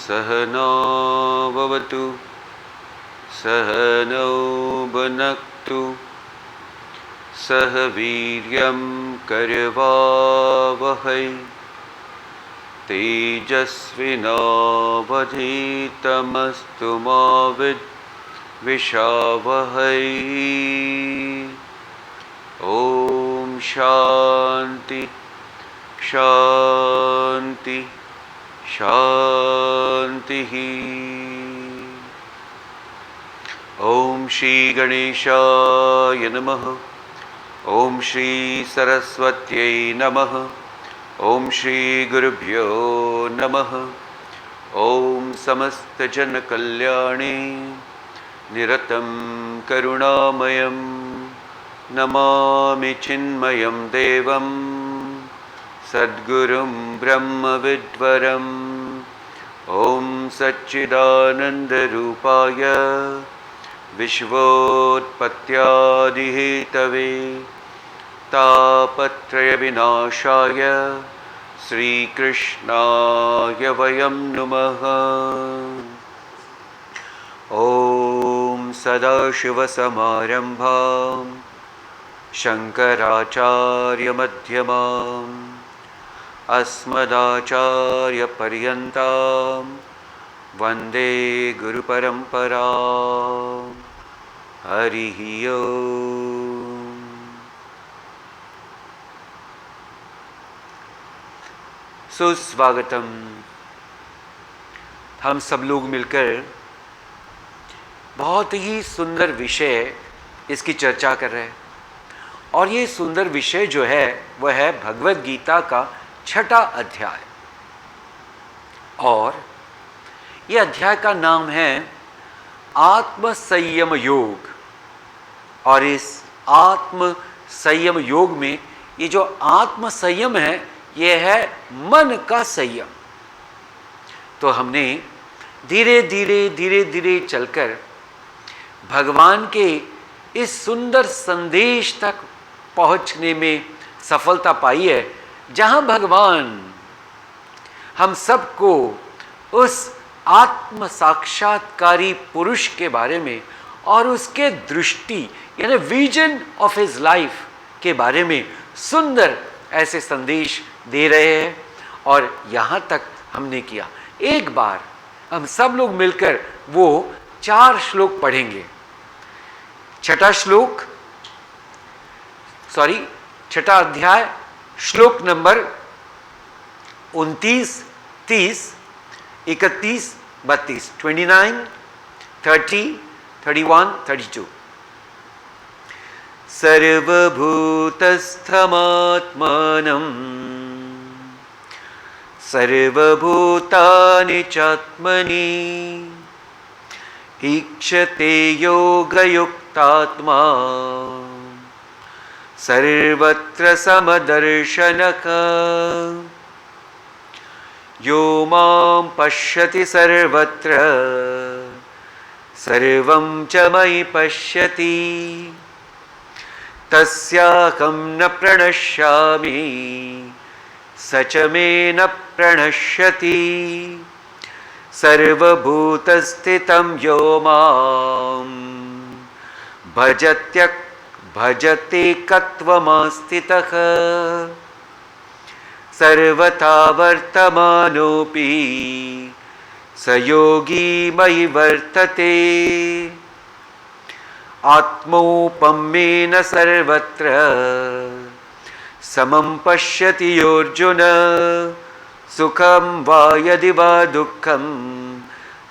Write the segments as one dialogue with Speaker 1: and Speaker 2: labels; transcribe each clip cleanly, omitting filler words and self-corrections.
Speaker 1: सहना भवतु सहनौ भुनक्तु सह वीर्यं करवावहै तेजस्विनावधीतमस्तु मा विद्विषावहै। ओम शांति शांति शांति। ओम श्री गणेशाय नमः। ओम श्री सरस्वत्यै नमः। ओम श्री गुरुभ्यो नमः। ओम समस्त जन कल्याणे निरतं करुणामयं नमामि चिन्मयं देवं सद्गुरुं ब्रह्मविद्वरम्। ओम सच्चिदानन्दरूपाय विश्वोत्पत्त्यादिहेतवे तापत्रयविनाशाय श्रीकृष्णाय वयं नुमः। ओम सदाशिवसमारम्भां शङ्कराचार्यमध्यमाम् अस्मदाचार्यपर्यन्तां वन्दे गुरुपरम्परां। हरिः ओम्। सुस्वागतम। हम सब लोग मिलकर बहुत ही सुंदर विषय इसकी चर्चा कर रहे हैं और ये सुंदर विषय जो है वह है भगवद गीता का 6वां अध्याय और ये अध्याय का नाम है आत्म संयम योग। और इस आत्म संयम योग में ये जो आत्म संयम है ये है मन का संयम। तो हमने धीरे धीरे चलकर भगवान के इस सुंदर संदेश तक पहुंचने में सफलता पाई है, जहां भगवान हम सबको उस आत्म साक्षात्कारी पुरुष के बारे में और उसके दृष्टि यानी विजन ऑफ हिज लाइफ के बारे में सुंदर ऐसे संदेश दे रहे हैं। और यहाँ तक हमने किया। एक बार हम सब लोग मिलकर वो 4 श्लोक पढ़ेंगे। 6वां अध्याय श्लोक नंबर 29, 30, 31, 32, 29, 30, 31, 32। सर्वभूतस्थमात्मानं सर्वभूतानि चात्मनि ईक्षते योगयुक्तात्मा सर्वत्र समदर्शनः। यो मां पश्यति सर्वत्र सर्वं च मयि पश्यति तस्याहं न प्रणश्यामि स च मे न प्रणश्यति। सर्वभूतस्थितं यो मां भजत्येकत्वमास्थितः सर्वथा वर्तमानोऽपि स योगी मयि वर्तते। आत्मौपम्येन सर्वत्र समं पश्यति योऽर्जुन सुखं वा यदि वा दुःखं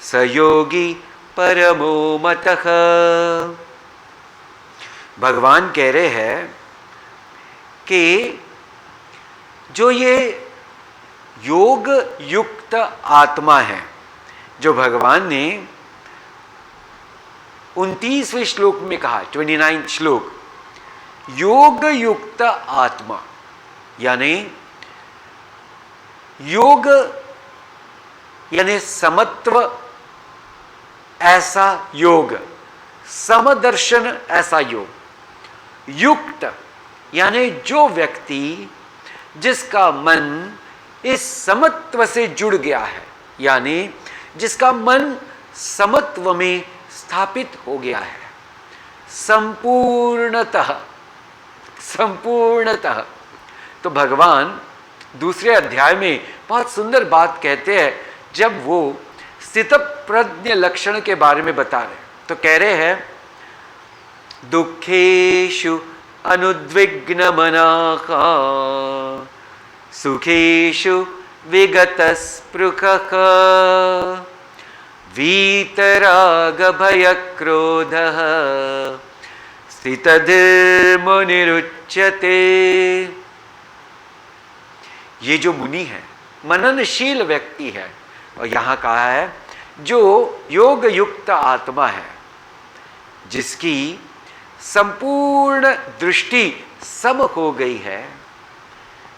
Speaker 1: स योगी परमो मतः। भगवान कह रहे हैं कि जो ये योग युक्त आत्मा है, जो भगवान ने 29वें श्लोक में कहा, 29 श्लोक, योग युक्त आत्मा यानी योग यानी समत्व ऐसा योग, समदर्शन ऐसा योग, युक्त यानी जो व्यक्ति जिसका मन इस समत्व से जुड़ गया है, यानी जिसका मन समत्व में स्थापित हो गया है, संपूर्णतः, संपूर्णतः। तो भगवान दूसरे अध्याय में बहुत सुंदर बात कहते हैं, जब वो स्थितप्रज्ञ लक्षण के बारे में बता रहे, तो कह रहे हैं दुखेषु अनुद्विग्न मनाः सुखेषु विगतस्पृहः वीतराग भय क्रोधः स्थितधीर्मुनिरुच्यते। ये जो मुनि है, मननशील व्यक्ति है, और यहां कहा है जो योग युक्त आत्मा है, जिसकी संपूर्ण दृष्टि सम हो गई है,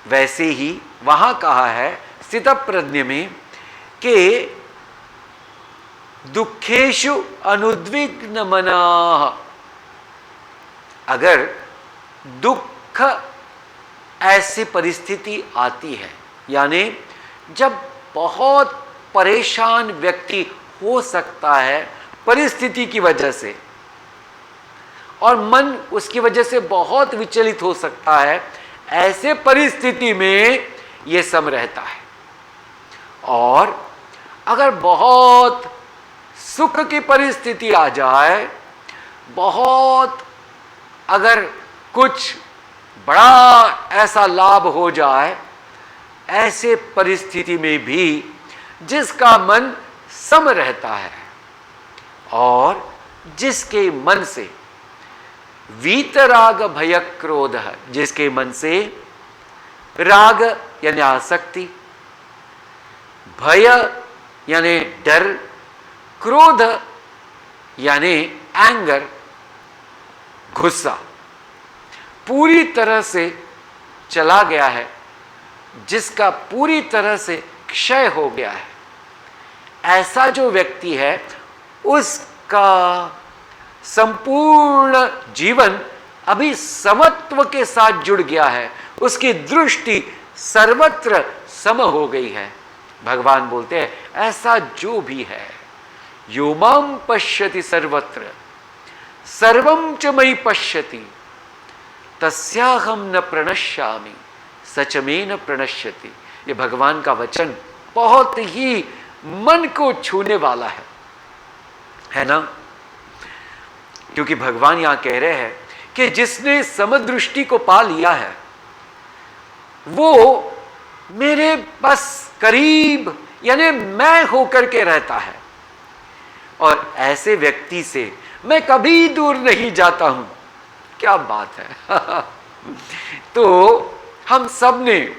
Speaker 1: वैसे ही वहां कहा है स्थितप्रज्ञ में कि दुखेषु अनुद्विग्न मनाः। अगर दुख ऐसी परिस्थिति आती है, यानी जब बहुत परेशान व्यक्ति हो सकता है परिस्थिति की वजह से, और मन उसकी वजह से बहुत विचलित हो सकता है, ऐसे परिस्थिति में यह सम रहता है। और अगर बहुत सुख की परिस्थिति आ जाए, बहुत अगर कुछ बड़ा ऐसा लाभ हो जाए, ऐसे परिस्थिति में भी जिसका मन सम रहता है और जिसके मन से वीतराग भय क्रोध, जिसके मन से राग यानी आसक्ति, भय यानी डर, क्रोध यानी एंगर, गुस्सा पूरी तरह से चला गया है, जिसका पूरी तरह से क्षय हो गया है, ऐसा जो व्यक्ति है उसका संपूर्ण जीवन अभी समत्व के साथ जुड़ गया है, उसकी दृष्टि सर्वत्र सम हो गई है। भगवान बोलते हैं ऐसा जो भी है, यो मां पश्यति सर्वत्र सर्वं च मयि पश्यति तस्याहं न प्रणश्यामि सच में न प्रणश्यति। ये भगवान का वचन बहुत ही मन को छूने वाला है ना? क्योंकि भगवान यहां कह रहे हैं कि जिसने समदृष्टि को पा लिया है वो मेरे बस करीब यानी मैं होकर के रहता है, और ऐसे व्यक्ति से मैं कभी दूर नहीं जाता हूं। क्या बात है! तो हम सब ने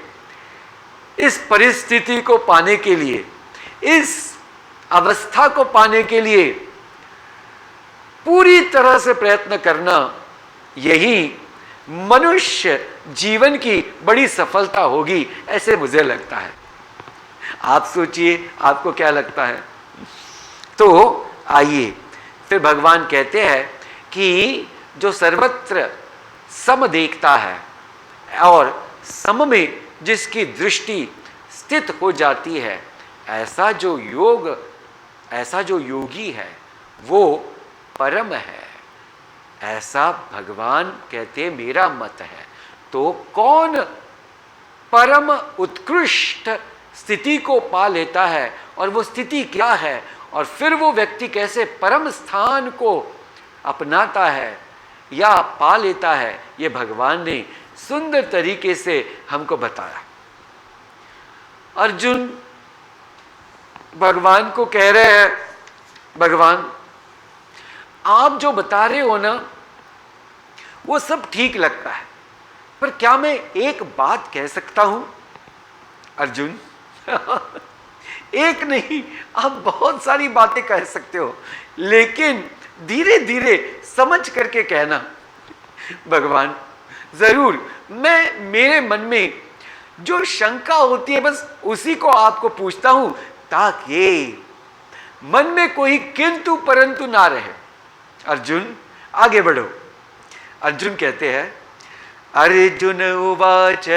Speaker 1: इस परिस्थिति को पाने के लिए, इस अवस्था को पाने के लिए पूरी तरह से प्रयत्न करना, यही मनुष्य जीवन की बड़ी सफलता होगी, ऐसे मुझे लगता है। आप सोचिए आपको क्या लगता है? तो आइए फिर भगवान कहते हैं कि जो सर्वत्र सम देखता है और सम में जिसकी दृष्टि स्थित हो जाती है, ऐसा जो योगी है वो परम है, ऐसा भगवान कहते मेरा मत है। तो कौन परम उत्कृष्ट स्थिति को पा लेता है, और वो स्थिति क्या है, और फिर वो व्यक्ति कैसे परम स्थान को अपनाता है या पा लेता है, ये भगवान ने सुंदर तरीके से हमको बताया। अर्जुन भगवान को कह रहे हैं, भगवान आप जो बता रहे हो ना वो सब ठीक लगता है, पर क्या मैं एक बात कह सकता हूं? अर्जुन एक नहीं, आप बहुत सारी बातें कह सकते हो, लेकिन धीरे धीरे समझ करके कहना। भगवान जरूर, मैं मेरे मन में जो शंका होती है बस उसी को आपको पूछता हूं, ताकि मन में कोई किंतु परंतु ना रहे। अर्जुन आगे बढ़ो। अर्जुन कहते हैं, अर्जुन उवाच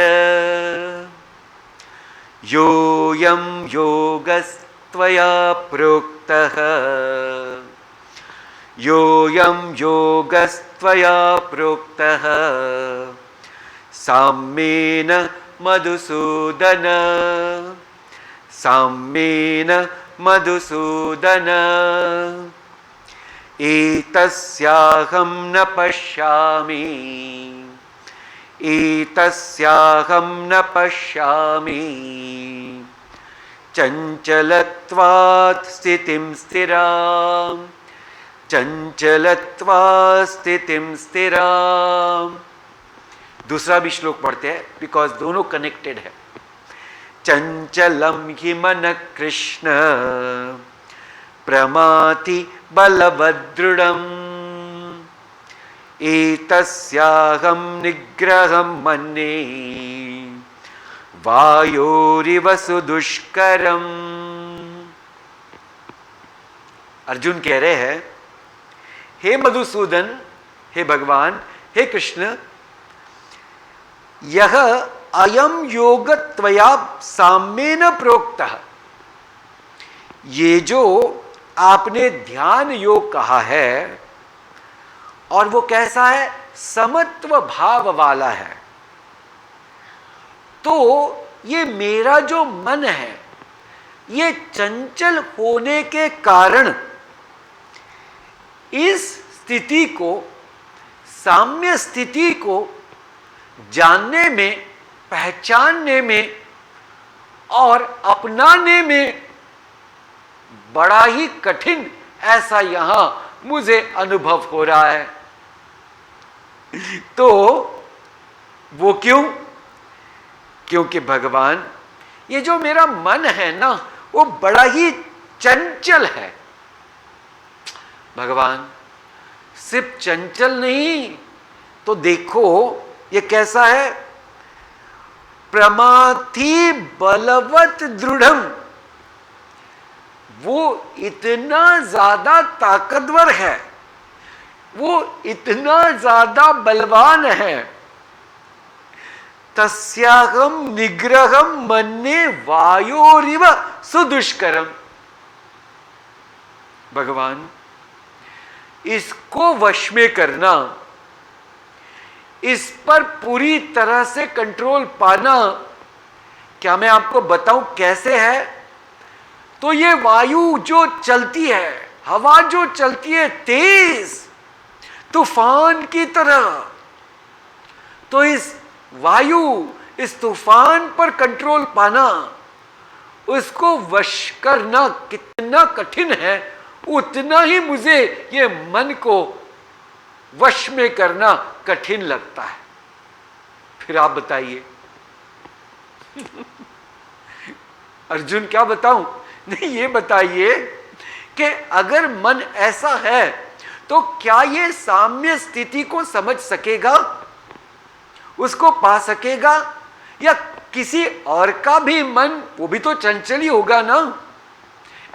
Speaker 1: योऽयं योगस् त्वया प्रोक्तः योऽयं योगस्त्वया प्रोक्तः साम्येन मधुसूदन साम्येन मधुसूदन एतस्याहं न पश्यामि एतस्याहं न पश्यामि चञ्चलत्वात् स्थितिं स्थिरां चंचलत्वात् स्थितिं स्थिरां। दूसरा भी श्लोक पढ़ते हैं बिकॉज दोनों कनेक्टेड है। चंचलम हि मन कृष्ण प्रमाति बलवदृढ़म् एतस्याहं निग्रहं मन्ये वायोरिव सुदुष्करम्। अर्जुन कह रहे हैं, हे मधुसूदन, हे भगवान, हे कृष्ण, यह अयम योग त्वया साम्येन प्रोक्तः, ये जो आपने ध्यान योग कहा है और वो कैसा है, समत्व भाव वाला है। तो ये मेरा जो मन है ये चंचल होने के कारण इस स्थिति को, साम्य स्थिति को जानने में, पहचानने में और अपनाने में बड़ा ही कठिन ऐसा यहां मुझे अनुभव हो रहा है। तो वो क्यों? क्योंकि भगवान, ये जो मेरा मन है ना वो बड़ा ही चंचल है। भगवान, सिर्फ चंचल नहीं तो देखो ये कैसा है, प्रमाथि बलवत दृढ़म, वो इतना ज्यादा ताकतवर है, वो इतना ज्यादा बलवान है। तस्याहं निग्रहं मन्ये वायोरिव सुदुष्करम। भगवान, इसको वश में करना, इस पर पूरी तरह से कंट्रोल पाना, क्या मैं आपको बताऊं कैसे है? तो ये वायु जो चलती है, हवा जो चलती है तेज तूफान की तरह, तो इस वायु, इस तूफान पर कंट्रोल पाना, उसको वश करना कितना कठिन है, उतना ही मुझे ये मन को वश में करना कठिन लगता है। फिर आप बताइए। अर्जुन क्या बताऊं? नहीं, ये बताइए कि अगर मन ऐसा है तो क्या ये साम्य स्थिति को समझ सकेगा, उसको पा सकेगा, या किसी और का भी मन, वो भी तो चंचल ही होगा ना।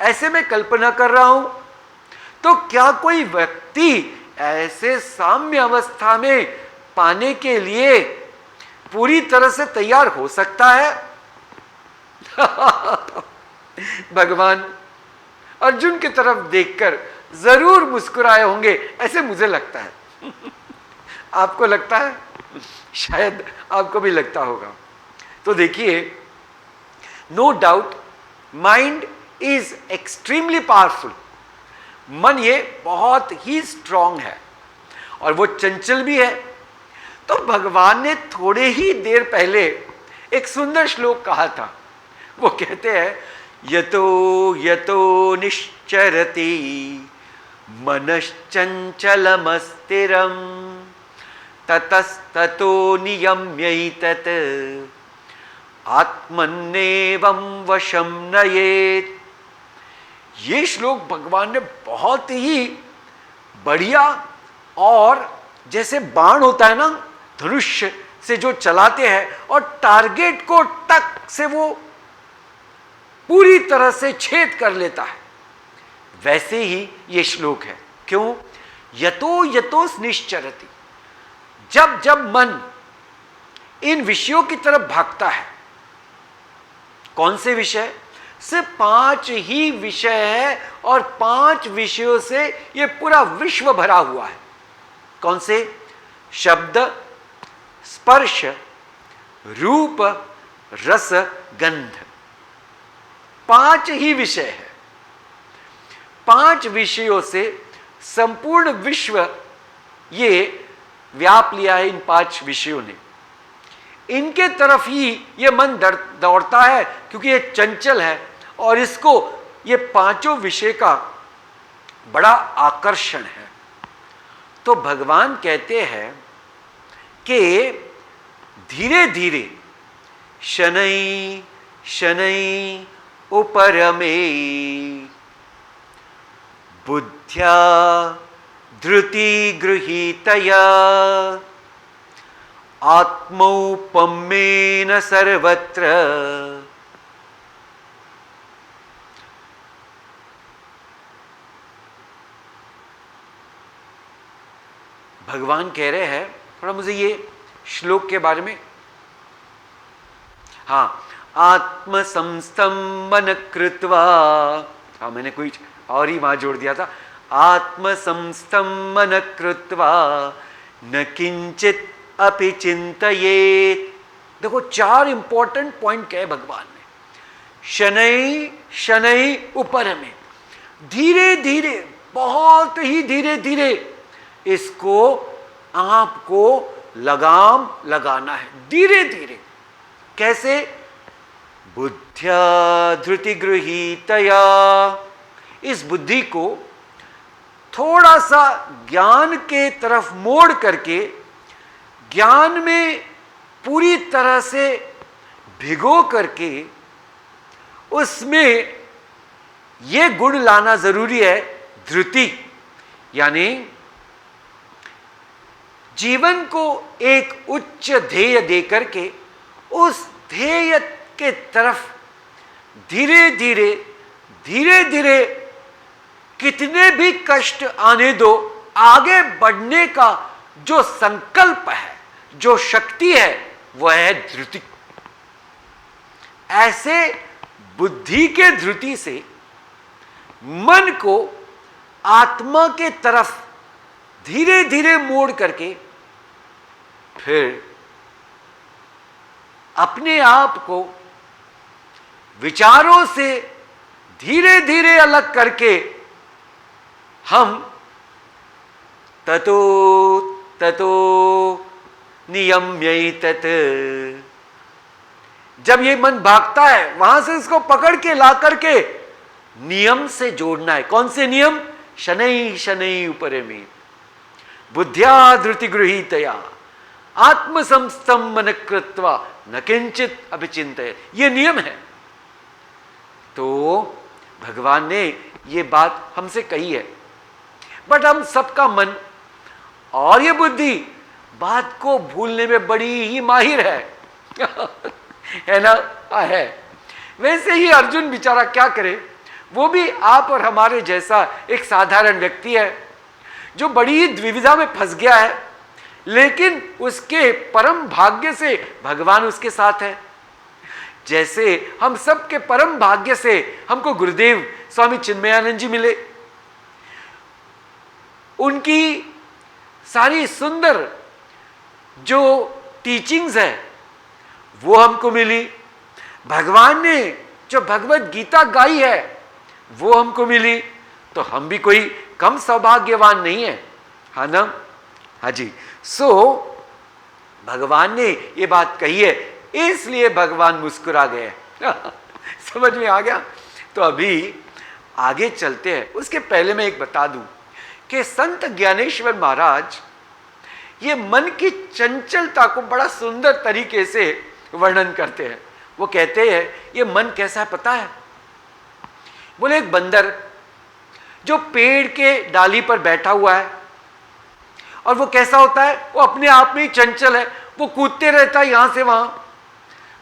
Speaker 1: ऐसे मैं कल्पना कर रहा हूं, तो क्या कोई व्यक्ति ऐसे साम्य अवस्था में पाने के लिए पूरी तरह से तैयार हो सकता है? भगवान अर्जुन की तरफ देखकर जरूर मुस्कुराए होंगे, ऐसे मुझे लगता है। आपको लगता है? शायद आपको भी लगता होगा। तो देखिए, no doubt mind is extremely powerful. मन ये बहुत ही स्ट्रांग है और वो चंचल भी है। तो भगवान ने थोड़े ही देर पहले एक सुंदर श्लोक कहा था। वो कहते हैं, यतो यतो निश्चरति मनश्चंचलमस्थिरं ततस्ततो नियम्यैतत् आत्मन्नेवं वशं नयेत्। ये श्लोक भगवान ने बहुत ही बढ़िया, और जैसे बाण होता है ना, धनुष से जो चलाते हैं और टारगेट को टक से वो पूरी तरह से छेद कर लेता है, वैसे ही ये श्लोक है। क्यों? यतो यतो निश्चरति, जब जब मन इन विषयों की तरफ भागता है। कौन से विषय? सिर्फ 5 ही विषय है और 5 विषयों से ये पूरा विश्व भरा हुआ है। कौन से? शब्द, स्पर्श, रूप, रस, गंध। 5 ही विषय है। 5 विषयों से संपूर्ण विश्व ये व्याप लिया है। इन 5 विषयों ने, इनके तरफ ही ये मन दौड़ता है, क्योंकि ये चंचल है और इसको ये 5 विषय का बड़ा आकर्षण है। तो भगवान कहते हैं कि धीरे धीरे शनै शनै उपरमे बुद्ध्या धृति गृहीतया आत्मौपम्येन सर्वत्र। भगवान कह रहे हैं, थोड़ा मुझे ये श्लोक के बारे में, हाँ, आत्मसंस्तंभन कृत्वा, हाँ मैंने कोई और ही वहां जोड़ दिया था, आत्मसंस्तंभन कृत्वा न किंचित अपि चिंतयेत्। देखो 4 इंपॉर्टेंट पॉइंट कहे भगवान ने। शनै शनै उपरमे, धीरे धीरे, बहुत ही धीरे धीरे इसको, आपको लगाम लगाना है, धीरे धीरे। कैसे? बुद्ध्या धृति गृहीतया, इस बुद्धि को थोड़ा सा ज्ञान के तरफ मोड़ करके, ज्ञान में पूरी तरह से भिगो करके, उसमें यह गुण लाना जरूरी है, धृति, यानी जीवन को एक उच्च ध्येय देकर के उस ध्येय के तरफ धीरे धीरे धीरे धीरे, कितने भी कष्ट आने दो, आगे बढ़ने का जो संकल्प है, जो शक्ति है, वह है धृति। ऐसे बुद्धि के धृति से मन को आत्मा के तरफ धीरे धीरे मोड़ करके, फिर अपने आप को विचारों से धीरे धीरे अलग करके हम ततो ततो नियम्यैतत्, जब ये मन भागता है वहां से इसको पकड़ के ला करके नियम से जोड़ना है। कौन से नियम? शनै शनै उपरमे बुद्ध्या धृति गृहीतया आत्मसंस्तंभन कृत्वा न किंचित अपि चिंतयेत्, ये नियम है। तो भगवान ने ये बात हमसे कही है, बट हम सबका मन और ये बुद्धि बात को भूलने में बड़ी ही माहिर है है ना? है। वैसे ही अर्जुन बेचारा क्या करे, वो भी आप और हमारे जैसा एक साधारण व्यक्ति है जो बड़ी ही द्विविधा में फंस गया है, लेकिन उसके परम भाग्य से भगवान उसके साथ है। जैसे हम सब के परम भाग्य से हमको गुरुदेव स्वामी चिन्मयानंद जी मिले, उनकी सारी सुंदर जो टीचिंग्स है वो हमको मिली, भगवान ने जो भगवत गीता गाई है वो हमको मिली, तो हम भी कोई कम सौभाग्यवान नहीं है, हाँ ना? हाँ जी। सो भगवान ने ये बात कही है, इसलिए भगवान मुस्कुरा गए समझ में आ गया? तो अभी आगे चलते हैं। उसके पहले मैं एक बता दूं कि संत ज्ञानेश्वर महाराज ये मन की चंचलता को बड़ा सुंदर तरीके से वर्णन करते हैं। वो कहते हैं ये मन कैसा है पता है? बोले एक बंदर जो पेड़ के डाली पर बैठा हुआ है, और वो कैसा होता है? वो अपने आप में ही चंचल है, वो कूदते रहता है यहां से वहां।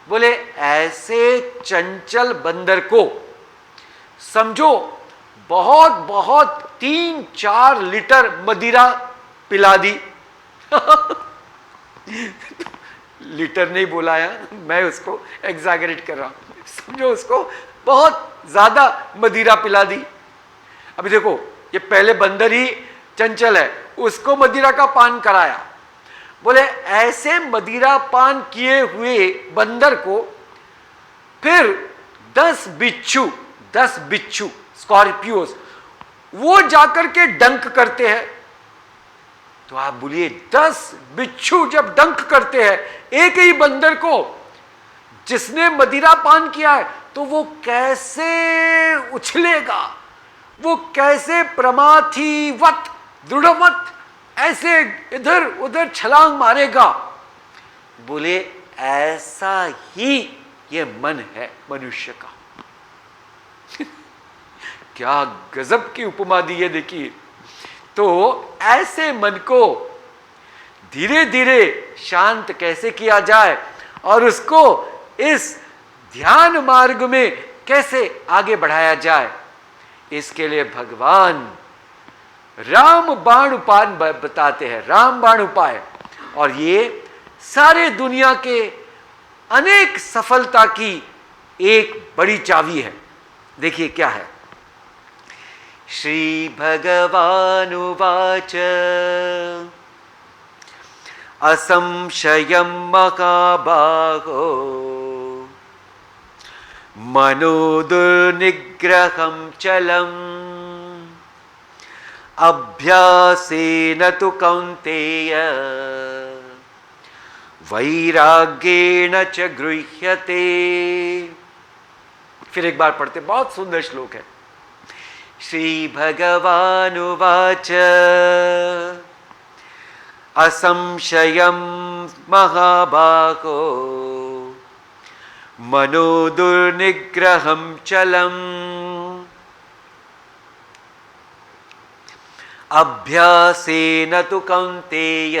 Speaker 1: बोले ऐसे चंचल बंदर को समझो बहुत बहुत 3-4 लीटर मदिरा पिला दी लीटर नहीं बोला है, मैं उसको एग्जैगरेट कर रहा हूं, समझो उसको बहुत ज्यादा मदिरा पिला दी। अभी देखो ये पहले बंदर ही चंचल है, उसको मदिरा का पान कराया, बोले ऐसे मदिरा पान किए हुए बंदर को फिर 10 बिच्छू स्कॉर्पियोस वो जाकर के डंक करते हैं। तो आप बोलिए 10 बिच्छू जब डंक करते हैं एक ही बंदर को जिसने मदिरा पान किया है, तो वो कैसे उछलेगा, वो कैसे प्रमाथिवत दृढ़वत ऐसे इधर उधर छलांग मारेगा। बोले ऐसा ही ये मन है मनुष्य का। क्या गजब की उपमा दी है देखिए। तो ऐसे मन को धीरे धीरे शांत कैसे किया जाए और उसको इस ध्यान मार्ग में कैसे आगे बढ़ाया जाए, इसके लिए भगवान राम बाण उपाय बताते हैं, राम बाण उपाय। और ये सारे दुनिया के अनेक सफलता की एक बड़ी चाबी है। देखिए क्या है। श्री भगवानुवाच असंशयं महाबाहो मनो दुर्निग्रहं चलम् अभ्यासेन तु कौन्तेय वैराग्येण च गृह्यते। फिर एक बार पढ़ते, बहुत सुंदर श्लोक है। श्री भगवानुवाच असंशयं महाबाहो मनो दुर्निग्रहं चलम् अभ्यासेन तु कौन्तेय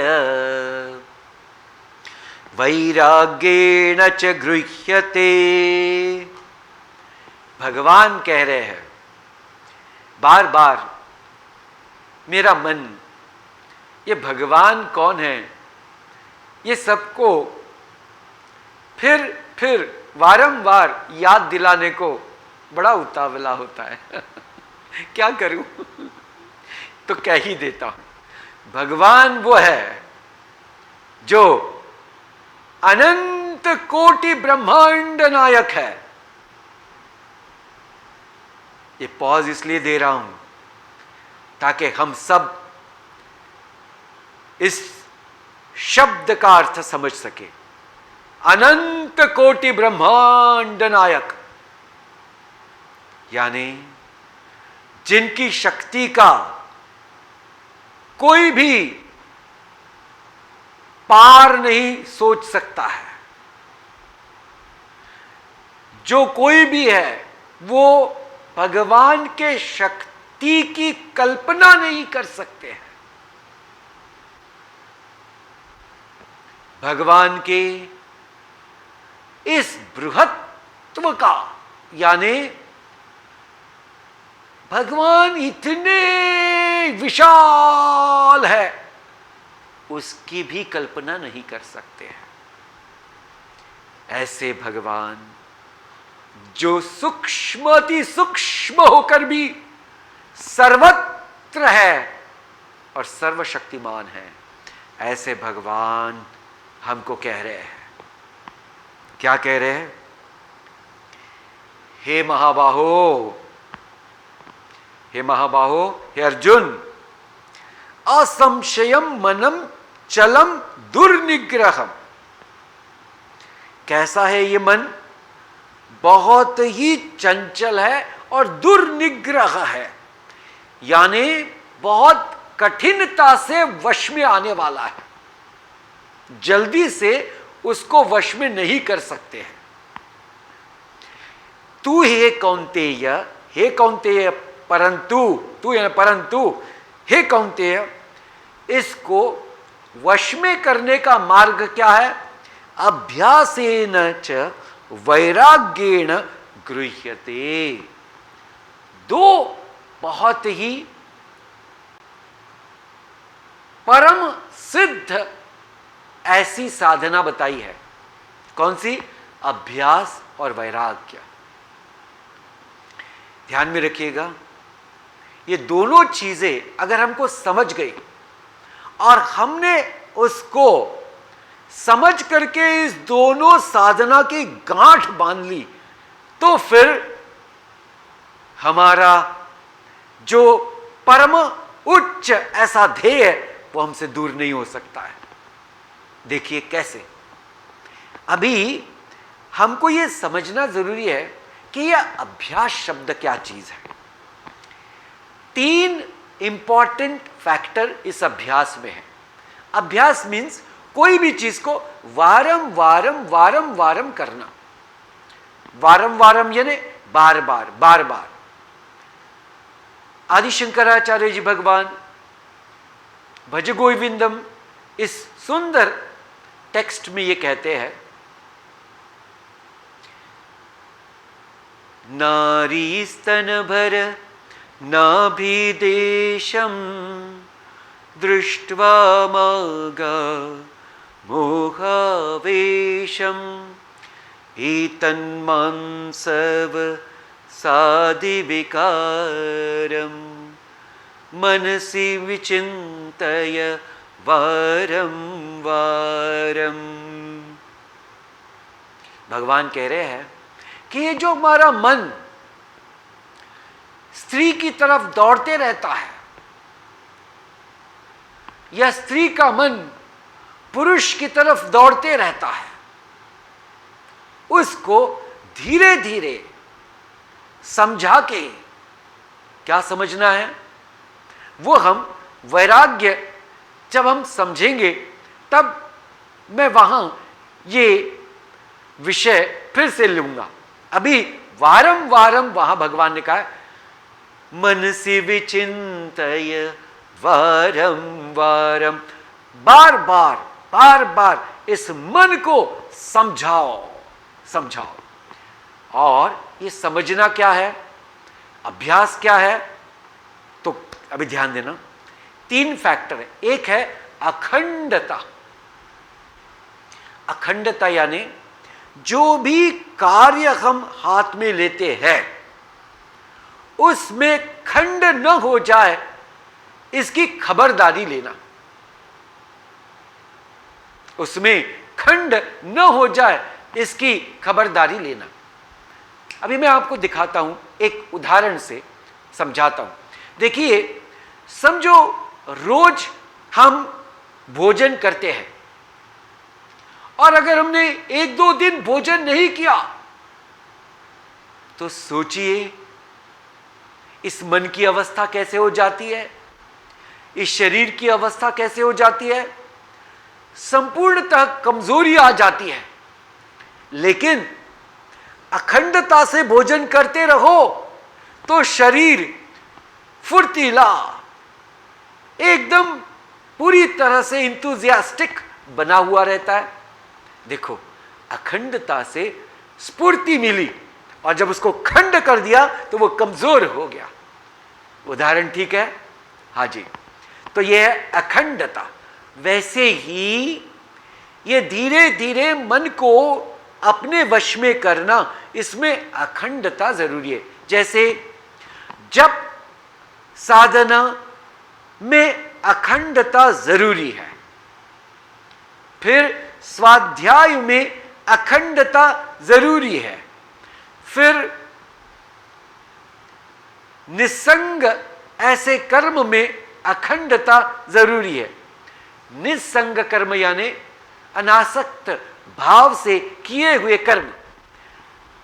Speaker 1: वैराग्येण च गृह्यते। भगवान कह रहे हैं बार बार, मेरा मन, ये भगवान कौन है, ये सबको फिर वारंवार याद दिलाने को बड़ा उतावला होता है। क्या करूं, तो कह ही देता हूं। भगवान वो है जो अनंत कोटि ब्रह्मांड नायक है। ये पॉज इसलिए दे रहा हूं ताकि हम सब इस शब्द का अर्थ समझ सके। अनंत कोटि ब्रह्मांड नायक यानी जिनकी शक्ति का कोई भी पार नहीं सोच सकता है। जो कोई भी है वो भगवान के शक्ति की कल्पना नहीं कर सकते हैं। भगवान के इस बृहत्व का, यानी भगवान इतने विशाल है, उसकी भी कल्पना नहीं कर सकते हैं। ऐसे भगवान जो सूक्ष्म अति सूक्ष्म होकर भी सर्वत्र है और सर्वशक्तिमान है, ऐसे भगवान हमको कह रहे हैं। क्या कह रहे हैं? हे महाबाहो, हे महाबाहो, हे अर्जुन, असंशयम मनम चलम दुर्निग्रहम। कैसा है ये मन? बहुत ही चंचल है और दुर्निग्रह है, यानी बहुत कठिनता से वश में आने वाला है। जल्दी से उसको वश में नहीं कर सकते हैं। तू हे कौन्तेय, हे कौन्तेय, परंतु, तू यानी परंतु, हे कौन्तेय, इसको वश में करने का मार्ग क्या है? अभ्यासेन च वैराग्येण गृह्यते। दो बहुत ही परम सिद्ध ऐसी साधना बताई है। कौन सी? अभ्यास और वैराग्य। ध्यान में रखिएगा, ये दोनों चीजें अगर हमको समझ गई और हमने उसको समझ करके इस दोनों साधना की गांठ बांध ली, तो फिर हमारा जो परम उच्च ऐसा ध्येय है वो हमसे दूर नहीं हो सकता है। देखिए कैसे। अभी हमको यह समझना जरूरी है कि यह अभ्यास शब्द क्या चीज है। 3 इंपॉर्टेंट फैक्टर इस अभ्यास में है। अभ्यास मीन्स कोई भी चीज को वारम वारम वारम वारम करना। वारम वारम यानी बार बार बार बार। आदि शंकराचार्य जी भगवान भज गोविंदम इस सुंदर टेक्स्ट में ये कहते हैं, नारी स्तन भर नाभिदेशम दृष्ट्वा मागा मोहावेशम एतन्मांसव सादि विकारम मनसि विचिन्तय वारं वारं। भगवान कह रहे हैं कि ये जो हमारा मन स्त्री की तरफ दौड़ते रहता है, या स्त्री का मन पुरुष की तरफ दौड़ते रहता है, उसको धीरे धीरे समझा के क्या समझना है, वो हम वैराग्य जब हम समझेंगे तब मैं वहां ये विषय फिर से लूंगा। अभी वारम वारम वहां भगवान ने कहा मनसि विचिंतय वारम वारम, बार बार बार बार इस मन को समझाओ समझाओ। और ये समझना क्या है, अभ्यास क्या है, तो अभी ध्यान देना 3 फैक्टर है। एक है अखंडता। अखंडता यानी जो भी कार्य हम हाथ में लेते हैं उसमें खंड न हो जाए इसकी खबरदारी लेना। उसमें खंड न हो जाए इसकी खबरदारी लेना। अभी मैं आपको दिखाता हूं, एक उदाहरण से समझाता हूं। देखिए, समझो रोज हम भोजन करते हैं और अगर हमने 1-2 दिन भोजन नहीं किया तो सोचिए इस मन की अवस्था कैसे हो जाती है, इस शरीर की अवस्था कैसे हो जाती है। संपूर्णतः कमजोरी आ जाती है। लेकिन अखंडता से भोजन करते रहो तो शरीर फुर्तीला, एकदम पूरी तरह से इंथुजियास्टिक बना हुआ रहता है। देखो, अखंडता से स्फूर्ति मिली और जब उसको खंड कर दिया तो वो कमजोर हो गया। उदाहरण ठीक है? हाँ जी। तो यह है अखंडता। वैसे ही ये धीरे धीरे मन को अपने वश में करना, इसमें अखंडता जरूरी है। जैसे जब साधना में अखंडता जरूरी है, फिर स्वाध्याय में अखंडता जरूरी है, फिर निसंग ऐसे कर्म में अखंडता जरूरी है। निसंग कर्म यानी अनासक्त भाव से किए हुए कर्म।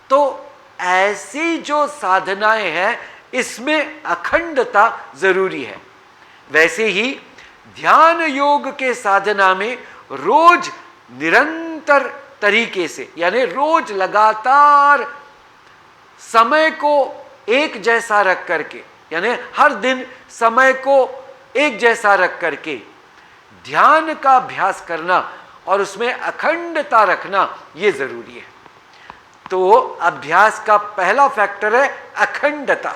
Speaker 1: तो ऐसी जो साधनाएं हैं इसमें अखंडता जरूरी है। वैसे ही ध्यान योग के साधना में रोज निरंतर तरीके से, यानी रोज लगातार समय को एक जैसा रख करके, यानी हर दिन समय को एक जैसा रख करके ध्यान का अभ्यास करना और उसमें अखंडता रखना ये जरूरी है। तो अभ्यास का पहला फैक्टर है अखंडता।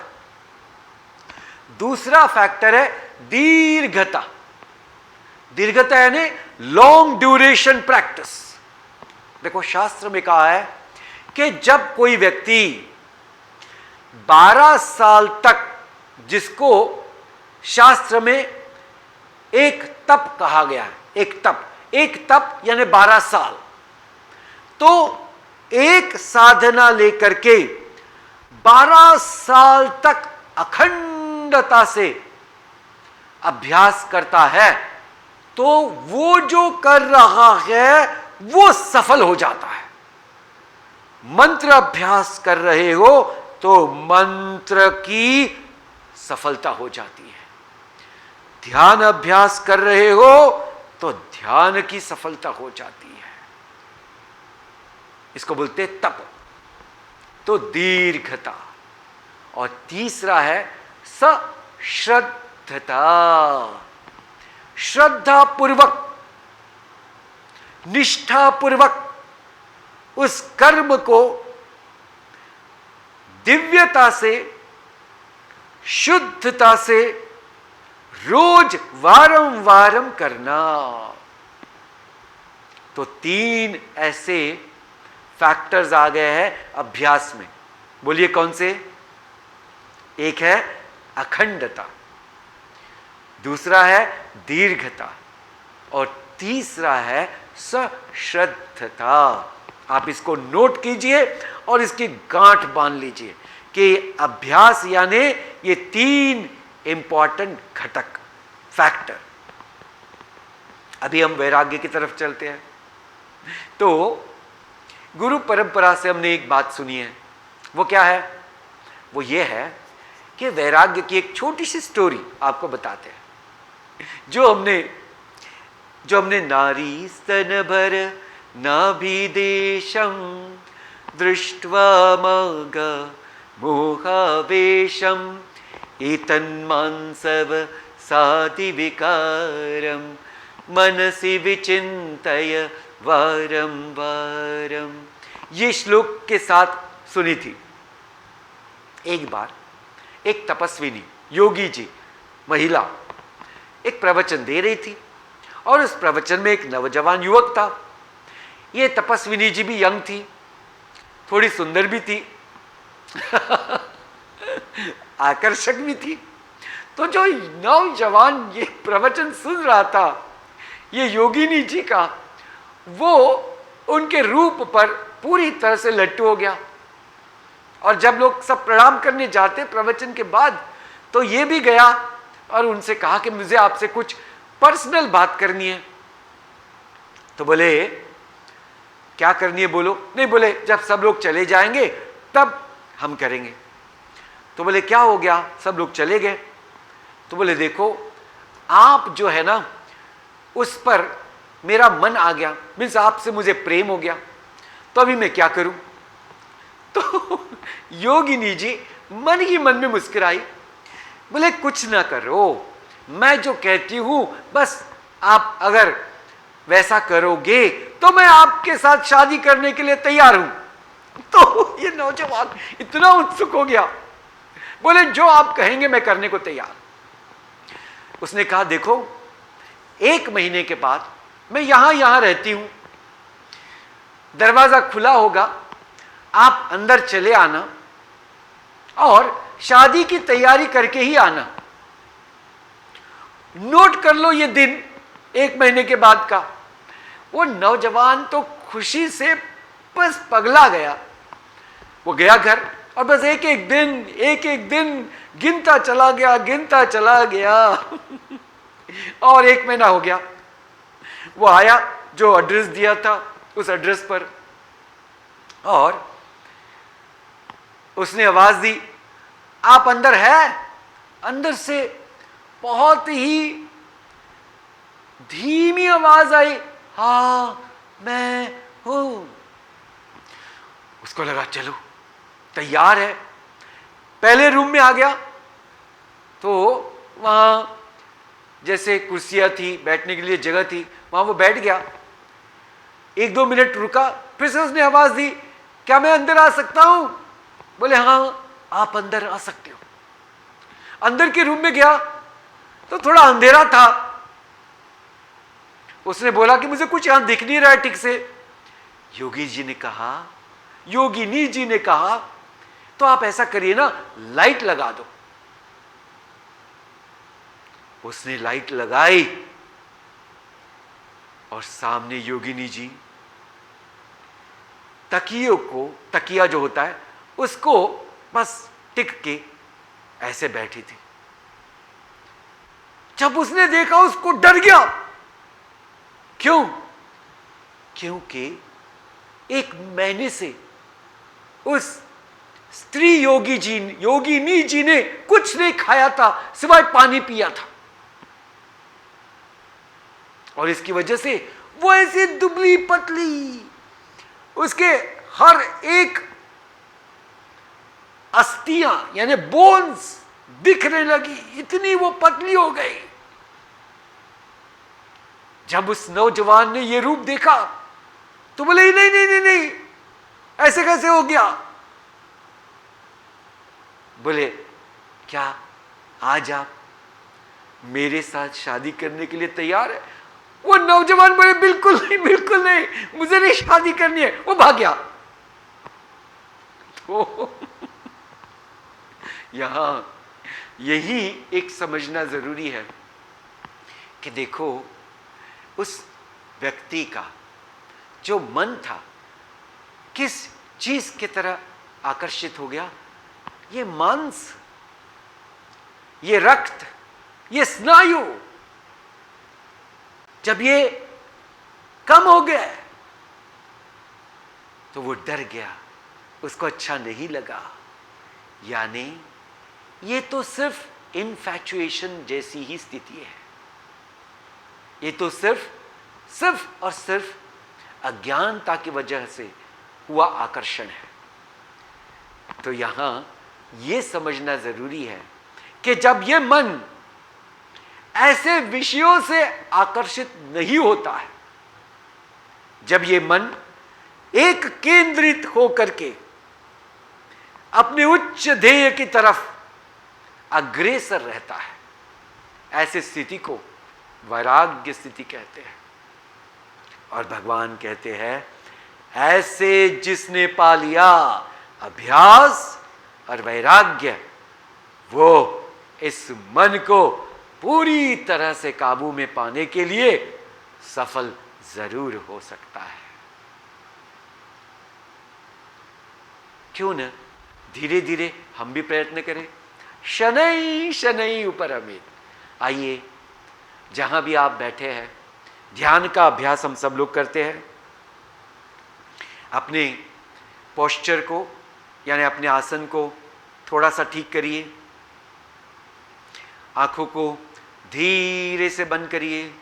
Speaker 1: दूसरा फैक्टर है दीर्घता। दीर्घता यानी लॉन्ग ड्यूरेशन प्रैक्टिस। देखो शास्त्र में कहा है कि जब कोई व्यक्ति 12 साल तक, जिसको शास्त्र में एक तप कहा गया है, एक तप यानी 12 साल, तो एक साधना लेकर के 12 साल तक अखंडता से अभ्यास करता है, तो वो जो कर रहा है वो सफल हो जाता है। मंत्र अभ्यास कर रहे हो तो मंत्र की सफलता हो जाती है, ध्यान अभ्यास कर रहे हो तो ध्यान की सफलता हो जाती है। इसको बोलते तप। तो दीर्घता। और तीसरा है सश्रद्धता, श्रद्धा पूर्वक, निष्ठा पूर्वक उस कर्म को दिव्यता से, शुद्धता से रोज वारंवार करना। तो 3 ऐसे फैक्टर्स आ गए हैं अभ्यास में। बोलिए कौन से? एक है अखंडता, दूसरा है दीर्घता, और तीसरा है सश्रद्धता। आप इसको नोट कीजिए और इसकी गांठ बांध लीजिए कि अभ्यास यानी ये 3 इंपॉर्टेंट घटक, फैक्टर। अभी हम वैराग्य की तरफ चलते हैं। तो गुरु परंपरा से हमने एक बात सुनी है, वो क्या है? वो ये है कि वैराग्य की एक छोटी सी स्टोरी आपको बताते हैं। जो हमने नारी स्तन भर नाभिदेशम दृष्ट्वा मग मोहावेशम एतन्मांसव साति विकारम मनसि विचिंतय वारम वारम। ये श्लोक के साथ सुनी थी। एक बार एक तपस्विनी योगी जी महिला एक प्रवचन दे रही थी, और उस प्रवचन में एक नौजवान युवक था। ये तपस्विनी जी भी यंग थी, थोड़ी सुंदर भी थी आकर्षक भी थी। तो जो नौजवान ये प्रवचन सुन रहा था ये योगिनी जी का, वो उनके रूप पर पूरी तरह से लट्टू हो गया। और जब लोग सब प्रणाम करने जाते प्रवचन के बाद, तो ये भी गया और उनसे कहा कि मुझे आपसे कुछ पर्सनल बात करनी है। तो बोले क्या करनी है बोलो? नहीं, बोले जब सब लोग चले जाएंगे तब हम करेंगे। तो बोले क्या हो गया? सब लोग चले गए। तो बोले देखो आप जो है ना, उस पर मेरा मन आ गया, मीन्स आपसे मुझे प्रेम हो गया, तो अभी मैं क्या करूं? तो योगिनी जी मन ही मन में मुस्कुराई, बोले कुछ ना करो, मैं जो कहती हूं बस आप अगर वैसा करोगे तो मैं आपके साथ शादी करने के लिए तैयार हूं। तो ये नौजवान इतना उत्सुक हो गया, बोले जो आप कहेंगे मैं करने को तैयार। उसने कहा देखो 1 महीने के बाद मैं यहां रहती हूं, दरवाजा खुला होगा, आप अंदर चले आना और शादी की तैयारी करके ही आना। नोट कर लो ये दिन 1 महीने के बाद का। वो नौजवान तो खुशी से बस पगला गया। वो गया घर और बस एक एक दिन गिनता चला गया और 1 महीना हो गया। वो आया जो एड्रेस दिया था उस एड्रेस पर, और उसने आवाज दी आप अंदर है? अंदर से बहुत ही धीमी आवाज आई, हाँ मैं हूं। उसको लगा चलो तैयार है। पहले रूम में आ गया तो वहां जैसे कुर्सियां थी, बैठने के लिए जगह थी, वहां वो बैठ गया। 1-2 मिनट रुका, फिर से उसने आवाज दी क्या मैं अंदर आ सकता हूं? बोले हाँ आप अंदर आ सकते हो। अंदर के रूम में गया तो थोड़ा अंधेरा था। उसने बोला कि मुझे कुछ यहां दिख नहीं रहा है ठीक से। योगी जी ने कहा, योगिनी जी ने कहा, तो आप ऐसा करिए ना, लाइट लगा दो। उसने लाइट लगाई और सामने योगिनी जी तकिया जो होता है उसको बस टिक के ऐसे बैठी थी। जब उसने देखा उसको डर गया। क्यों? क्योंकि एक महीने से उस स्त्री योगिनी जी ने कुछ नहीं खाया था सिवाय पानी पिया था, और इसकी वजह से वो ऐसी दुबली पतली, उसके हर एक अस्थियां यानी बोन्स दिखने लगी, इतनी वो पतली हो गई। जब उस नौजवान ने ये रूप देखा तो बोले नहीं नहीं नहीं नहीं, ऐसे कैसे हो गया? बोले क्या आज आप मेरे साथ शादी करने के लिए तैयार है? वो नौजवान बोले बिल्कुल नहीं, बिल्कुल नहीं, मुझे नहीं शादी करनी है। वो भाग गया। तो यहां यही एक समझना जरूरी है कि देखो, उस व्यक्ति का जो मन था किस चीज की तरह आकर्षित हो गया? ये मांस, ये रक्त, ये स्नायु, जब ये कम हो गया तो वो डर गया, उसको अच्छा नहीं लगा। यानी ये तो सिर्फ इनफैचुएशन जैसी ही स्थिति है। ये तो सिर्फ और सिर्फ अज्ञानता की वजह से हुआ आकर्षण है। तो यहां यह समझना जरूरी है कि जब यह मन ऐसे विषयों से आकर्षित नहीं होता है, जब यह मन एक केंद्रित होकर के अपने उच्च ध्येय की तरफ अग्रसर रहता है, ऐसी स्थिति को वैराग्य स्थिति कहते हैं। और भगवान कहते हैं, ऐसे जिसने पा लिया अभ्यास और वैराग्य, वो इस मन को पूरी तरह से काबू में पाने के लिए सफल जरूर हो सकता है। क्यों न धीरे धीरे हम भी प्रयत्न करें, शनै शनै उपरमित। आइए, जहां भी आप बैठे हैं, ध्यान का अभ्यास हम सब लोग करते हैं। अपने पोस्चर को यानी अपने आसन को थोड़ा सा ठीक करिए, आंखों को धीरे से बंद करिए,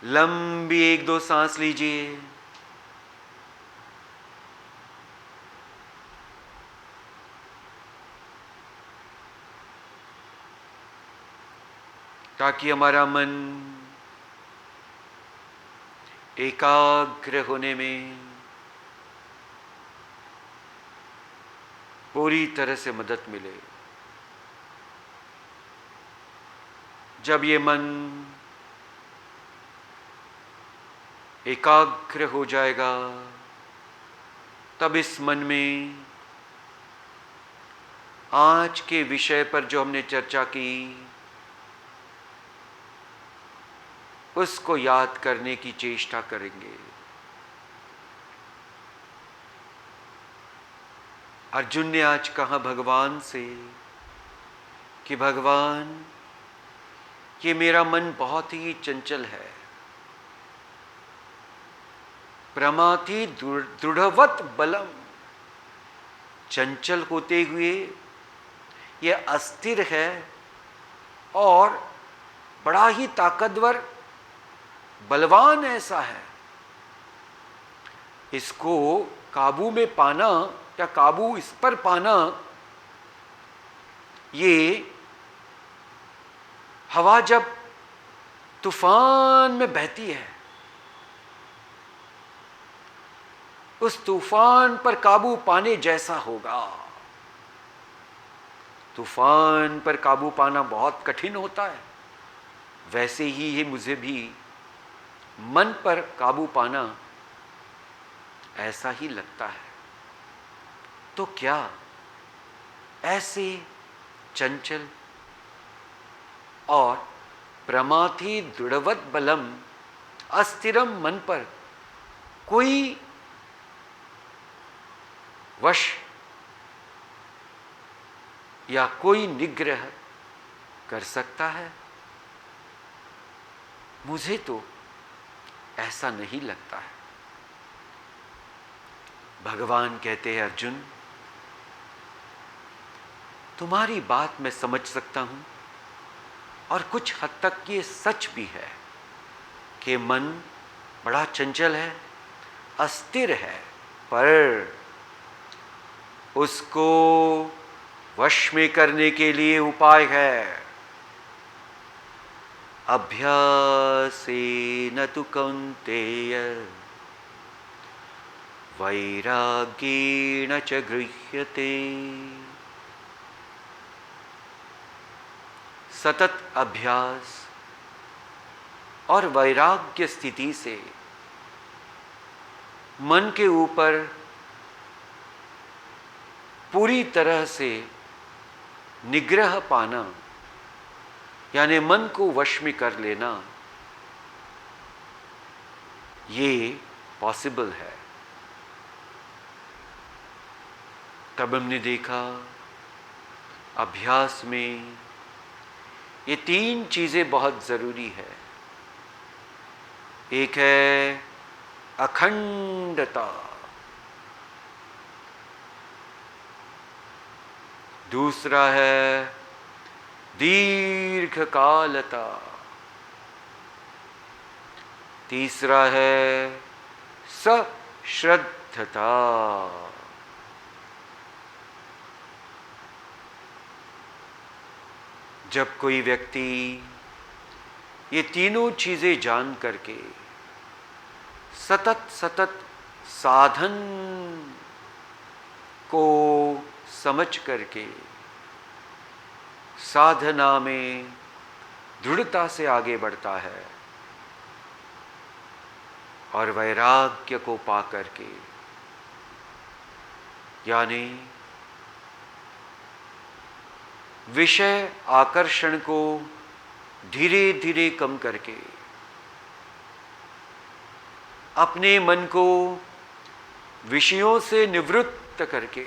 Speaker 1: लंबी 1-2 सांस लीजिए, ताकि हमारा मन एकाग्र होने में पूरी तरह से मदद मिले। जब ये मन एकाग्र हो जाएगा, तब इस मन में आज के विषय पर जो हमने चर्चा की उसको याद करने की चेष्टा करेंगे। अर्जुन ने आज कहा भगवान से कि भगवान, ये मेरा मन बहुत ही चंचल है, प्रमाथि दृढ़वत बलम, चंचल होते हुए ये अस्थिर है और बड़ा ही ताकतवर बलवान ऐसा है। इसको काबू में पाना या काबू इस पर पाना, ये हवा जब तूफान में बहती है, उस तूफान पर काबू पाने जैसा होगा। तूफान पर काबू पाना बहुत कठिन होता है, वैसे ही मुझे भी मन पर काबू पाना ऐसा ही लगता है। तो क्या ऐसे चंचल और प्रमाथि दृढ़वत बलम अस्थिरम मन पर कोई वश या कोई निग्रह कर सकता है? मुझे तो ऐसा नहीं लगता है। भगवान कहते हैं, अर्जुन, तुम्हारी बात मैं समझ सकता हूं और कुछ हद तक ये सच भी है कि मन बड़ा चंचल है, अस्थिर है, पर उसको वश में करने के लिए उपाय है। अभ्यासेन तु कौन्तेय वैराग्येण च गृह्यते। सतत अभ्यास और वैराग्य स्थिति से मन के ऊपर पूरी तरह से निग्रह पाना, यानी मन को वश में कर लेना, ये पॉसिबल है। तब हमने देखा अभ्यास में ये तीन चीजें बहुत जरूरी है। एक है अखंडता, दूसरा है दीर्घकालता, तीसरा है सश्रद्धता। जब कोई व्यक्ति ये तीनों चीजें जान करके सतत सतत साधन को समझ करके साधना में दृढ़ता से आगे बढ़ता है और वैराग्य को पा करके, यानी विषय आकर्षण को धीरे धीरे कम करके अपने मन को विषयों से निवृत्त करके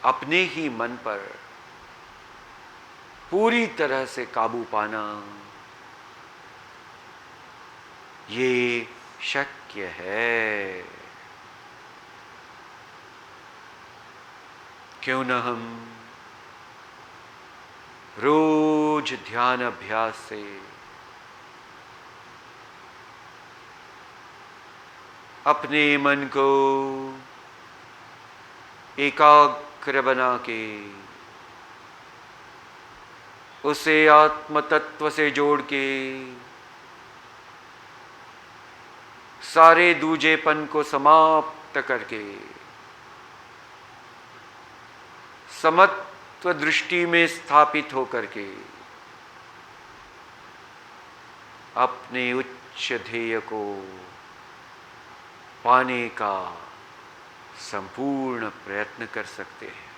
Speaker 1: अपने ही मन पर पूरी तरह से काबू पाना, ये शक्य है। क्यों न हम रोज ध्यान अभ्यास से अपने मन को एकाग्र बना के उसे आत्म तत्व से जोड़ के सारे दूजेपन को समाप्त करके समत्व दृष्टि में स्थापित होकर के अपने उच्च ध्येय को पाने का संपूर्ण प्रयत्न कर सकते हैं।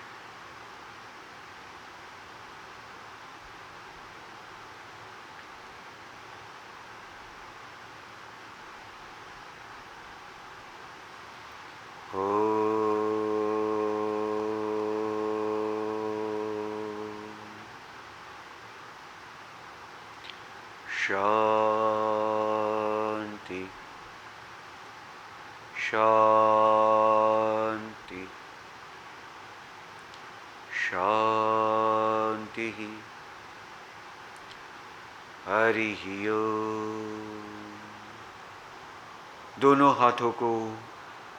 Speaker 1: शांति शांति शांति। हरि ओम। दोनों हाथों को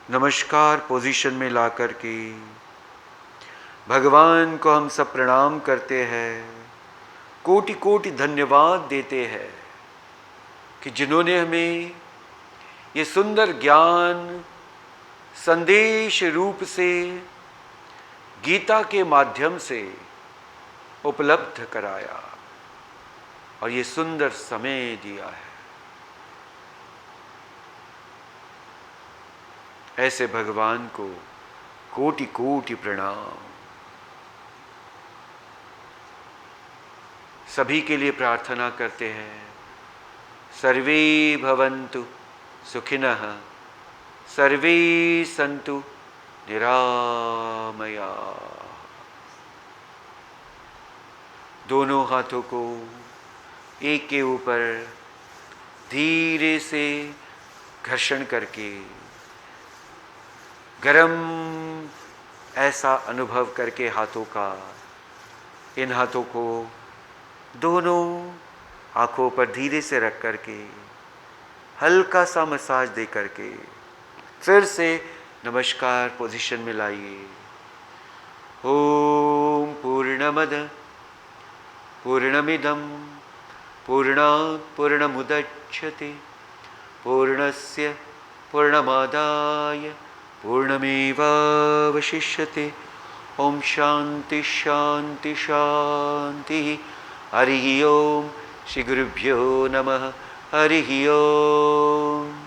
Speaker 1: नमस्कार पोजीशन में ला करके भगवान को हम सब प्रणाम करते हैं, कोटि कोटि धन्यवाद देते हैं कि जिन्होंने हमें ये सुंदर ज्ञान संदेश रूप से गीता के माध्यम से उपलब्ध कराया। और ये सुंदर समय दिया है। ऐसे भगवान को कोटि कोटि प्रणाम। सभी के लिए प्रार्थना करते हैं, सर्वे भवन्तु सुखिनः, सर्वे सन्तु निरामया। दोनों हाथों को एक के ऊपर धीरे से घर्षण करके गरम ऐसा अनुभव करके हाथों का, इन हाथों को दोनों आंखों पर धीरे से रख करके हल्का सा मसाज दे करके फिर से नमस्कार पोजीशन में लाइए। ओम पूर्णमद पूर्णमिदं पूर्णात् पूर्णमुदच्यते पूर्णस्य पूर्णमादाय पूर्णमेवावशिष्यते। ओम शांति शांति शांति। हरि ओम। श्री गुरुभ्यो नमः। हरि ओम।